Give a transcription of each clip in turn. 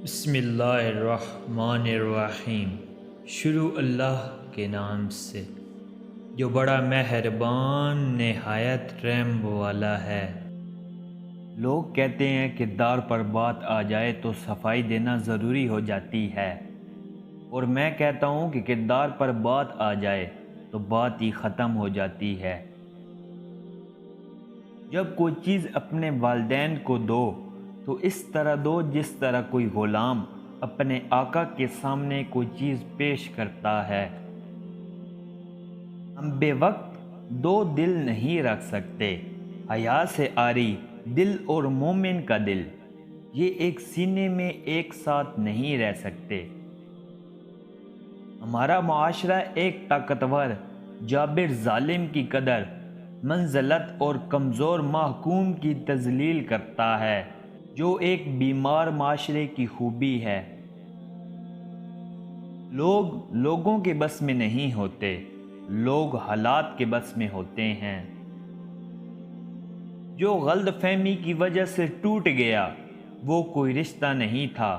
بسم اللہ الرحمن الرحیم۔ شروع اللہ کے نام سے جو بڑا مہربان نہایت رحم والا ہے۔ لوگ کہتے ہیں کردار پر بات آ جائے تو صفائی دینا ضروری ہو جاتی ہے، اور میں کہتا ہوں کہ کردار پر بات آ جائے تو بات ہی ختم ہو جاتی ہے۔ جب کوئی چیز اپنے والدین کو دو تو اس طرح دو جس طرح کوئی غلام اپنے آقا کے سامنے کوئی چیز پیش کرتا ہے۔ ہم بے وقت دو دل نہیں رکھ سکتے، حیا سے عاری دل اور مومن کا دل، یہ ایک سینے میں ایک ساتھ نہیں رہ سکتے۔ ہمارا معاشرہ ایک طاقتور جابر ظالم کی قدر منزلت اور کمزور محکوم کی تذلیل کرتا ہے، جو ایک بیمار معاشرے کی خوبی ہے۔ لوگ لوگوں کے بس میں نہیں ہوتے، لوگ حالات کے بس میں ہوتے ہیں۔ جو غلط فہمی کی وجہ سے ٹوٹ گیا وہ کوئی رشتہ نہیں تھا،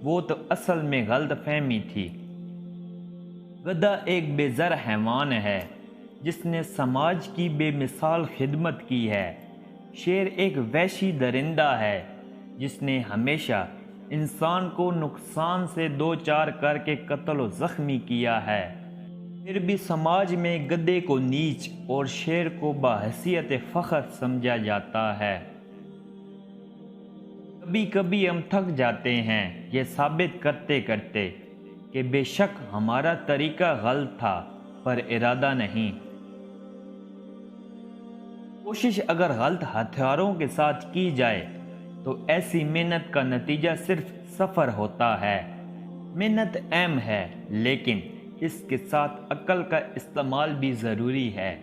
وہ تو اصل میں غلط فہمی تھی۔ گدھا ایک بے زر حیوان ہے جس نے سماج کی بے مثال خدمت کی ہے۔ شیر ایک وحشی درندہ ہے جس نے ہمیشہ انسان کو نقصان سے دو چار کر کے قتل و زخمی کیا ہے، پھر بھی سماج میں گدھے کو نیچ اور شیر کو بحیثیت فخر سمجھا جاتا ہے۔ کبھی کبھی ہم تھک جاتے ہیں یہ ثابت کرتے کرتے کہ بے شک ہمارا طریقہ غلط تھا پر ارادہ نہیں۔ کوشش اگر غلط ہتھیاروں کے ساتھ کی جائے تو ایسی محنت کا نتیجہ صرف صفر ہوتا ہے۔ محنت اہم ہے لیکن اس کے ساتھ عقل کا استعمال بھی ضروری ہے۔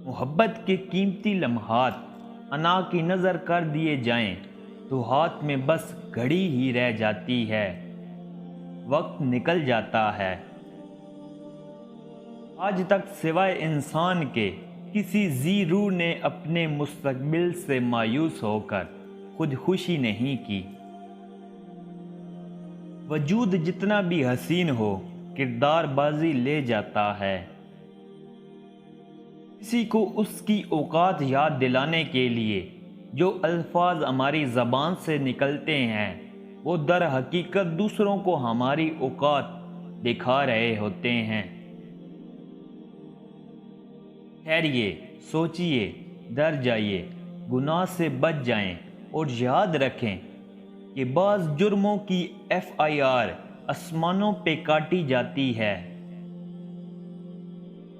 محبت کے قیمتی لمحات انا کی نظر کر دیے جائیں تو ہاتھ میں بس گھڑی ہی رہ جاتی ہے، وقت نکل جاتا ہے۔ آج تک سوائے انسان کے کسی ذی روح نے اپنے مستقبل سے مایوس ہو کر خودکشی نہیں کی۔ وجود جتنا بھی حسین ہو کردار بازی لے جاتا ہے۔ کسی کو اس کی اوقات یاد دلانے کے لیے جو الفاظ ہماری زبان سے نکلتے ہیں وہ در حقیقت دوسروں کو ہماری اوقات دکھا رہے ہوتے ہیں۔ ٹھہریے، سوچئے، ڈر جائیے، گناہ سے بچ جائیں اور یاد رکھیں کہ بعض جرموں کی FIR آسمانوں پہ کاٹی جاتی ہے۔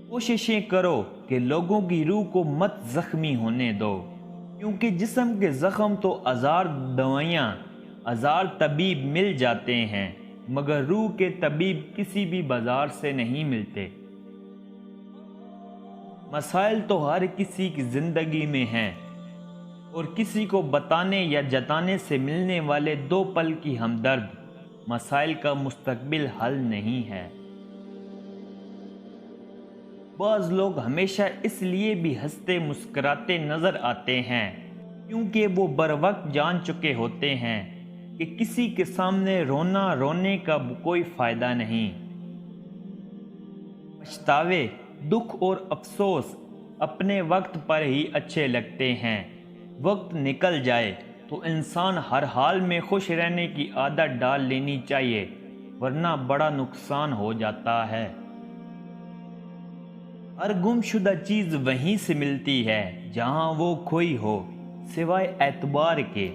کوششیں کرو کہ لوگوں کی روح کو مت زخمی ہونے دو، کیونکہ جسم کے زخم تو ہزار دوائیاں، ہزار طبیب مل جاتے ہیں مگر روح کے طبیب کسی بھی بازار سے نہیں ملتے۔ مسائل تو ہر کسی کی زندگی میں ہیں، اور کسی کو بتانے یا جتانے سے ملنے والے دو پل کی ہمدرد مسائل کا مستقبل حل نہیں ہے۔ بعض لوگ ہمیشہ اس لیے بھی ہنستے مسکراتے نظر آتے ہیں کیونکہ وہ بر وقت جان چکے ہوتے ہیں کہ کسی کے سامنے رونے کا کوئی فائدہ نہیں۔ پچھتاوے، دکھ اور افسوس اپنے وقت پر ہی اچھے لگتے ہیں۔ وقت نکل جائے تو انسان ہر حال میں خوش رہنے کی عادت ڈال لینی چاہیے، ورنہ بڑا نقصان ہو جاتا ہے۔ ہر گم شدہ چیز وہیں سے ملتی ہے جہاں وہ کھوئی ہو، سوائے اعتبار کے۔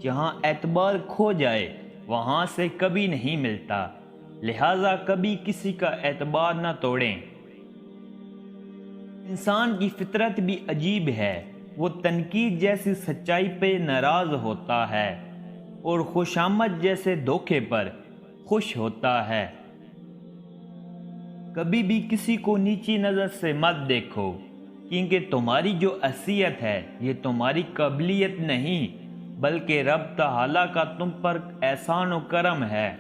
جہاں اعتبار کھو جائے وہاں سے کبھی نہیں ملتا، لہٰذا کبھی کسی کا اعتبار نہ توڑیں۔ انسان کی فطرت بھی عجیب ہے، وہ تنقید جیسی سچائی پہ ناراض ہوتا ہے اور خوشامد جیسے دھوکے پر خوش ہوتا ہے۔ کبھی بھی کسی کو نیچی نظر سے مت دیکھو، کیونکہ تمہاری جو حیثیت ہے یہ تمہاری قابلیت نہیں بلکہ رب تعالیٰ کا تم پر احسان و کرم ہے۔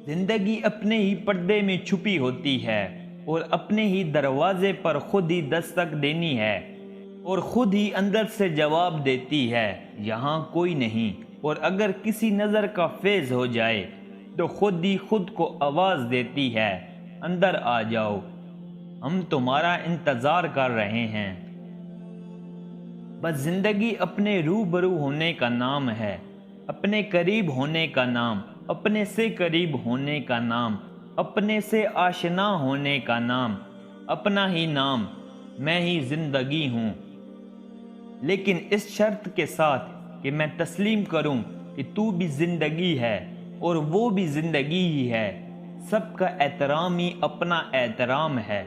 زندگی اپنے ہی پردے میں چھپی ہوتی ہے اور اپنے ہی دروازے پر خود ہی دستک دینی ہے۔ اور خود ہی اندر سے جواب دیتی ہے یہاں کوئی نہیں، اور اگر کسی نظر کا فیض ہو جائے تو خود ہی خود کو آواز دیتی ہے اندر آ جاؤ، ہم تمہارا انتظار کر رہے ہیں۔ بس زندگی اپنے روبرو ہونے کا نام ہے، اپنے قریب ہونے کا نام، اپنے سے قریب ہونے کا نام، اپنے سے آشنا ہونے کا نام، اپنا ہی نام، میں ہی زندگی ہوں۔ لیکن اس شرط کے ساتھ کہ میں تسلیم کروں کہ تو بھی زندگی ہے اور وہ بھی زندگی ہی ہے، سب کا احترام ہی اپنا احترام ہے،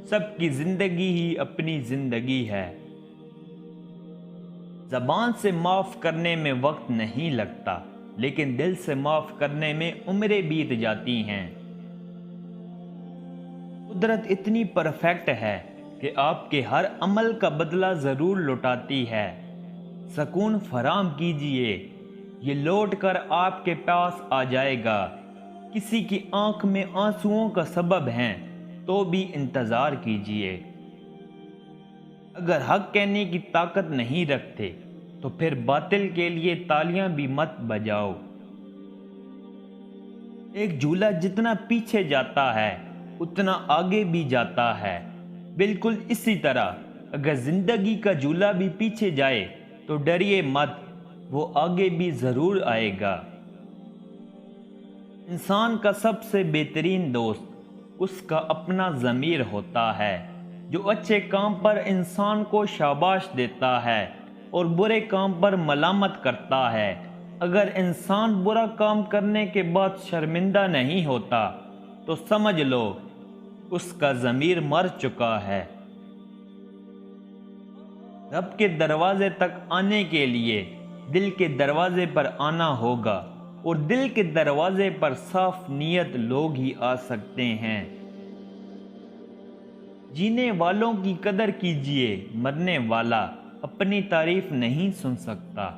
سب کی زندگی ہی اپنی زندگی ہے۔ زبان سے معاف کرنے میں وقت نہیں لگتا، لیکن دل سے معاف کرنے میں عمریں بیت جاتی ہیں۔ قدرت اتنی پرفیکٹ ہے کہ آپ کے ہر عمل کا بدلہ ضرور لوٹاتی ہے۔ سکون فراہم کیجئے، یہ لوٹ کر آپ کے پاس آ جائے گا۔ کسی کی آنکھ میں آنسوؤں کا سبب ہیں تو بھی انتظار کیجئے۔ اگر حق کہنے کی طاقت نہیں رکھتے تو پھر باطل کے لیے تالیاں بھی مت بجاؤ۔ ایک جھولا جتنا پیچھے جاتا ہے اتنا آگے بھی جاتا ہے، بالکل اسی طرح اگر زندگی کا جھولا بھی پیچھے جائے تو ڈریے مت، وہ آگے بھی ضرور آئے گا۔ انسان کا سب سے بہترین دوست اس کا اپنا ضمیر ہوتا ہے، جو اچھے کام پر انسان کو شاباش دیتا ہے اور برے کام پر ملامت کرتا ہے۔ اگر انسان برا کام کرنے کے بعد شرمندہ نہیں ہوتا تو سمجھ لو اس کا ضمیر مر چکا ہے۔ رب کے دروازے تک آنے کے لیے دل کے دروازے پر آنا ہوگا، اور دل کے دروازے پر صاف نیت لوگ ہی آ سکتے ہیں۔ جینے والوں کی قدر کیجئے، مرنے والا اپنی تعریف نہیں سن سکتا۔